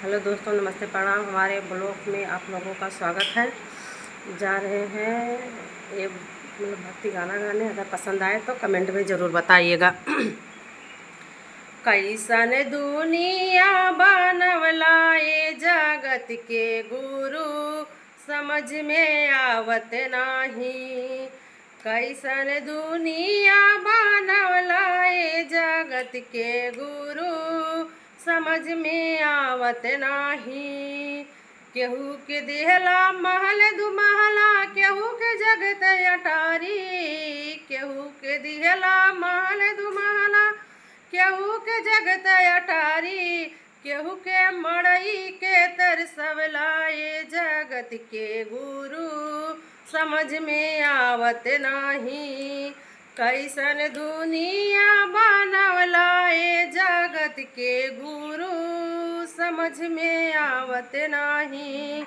Hello दोस्तों, नमस्ते, प्रणाम। हमारे ब्लॉग में आप लोगों का स्वागत है। जा रहे हैं ये भक्ति गाना गाने। अगर पसंद आए तो कमेंट में ज़रूर बताइएगा। कैसन दुनिया बनवला ये जगत के गुरु, समझ में आवत नाही। कैसन दुनिया बनवला ये जगत के गुरु, समझ में आवत नाही। केहू के देहला महल दुमहला, केहू के जगत अटारी। केहू के दिहला महल दुमहला, केहू के जगत अटारी। केहू के मड़ई के तरसवला ये जगत के गुरु, समझ में आवत नाही। कैसन दुनिया बनवला ये जगत के गुरु, समझ में आवत नाही।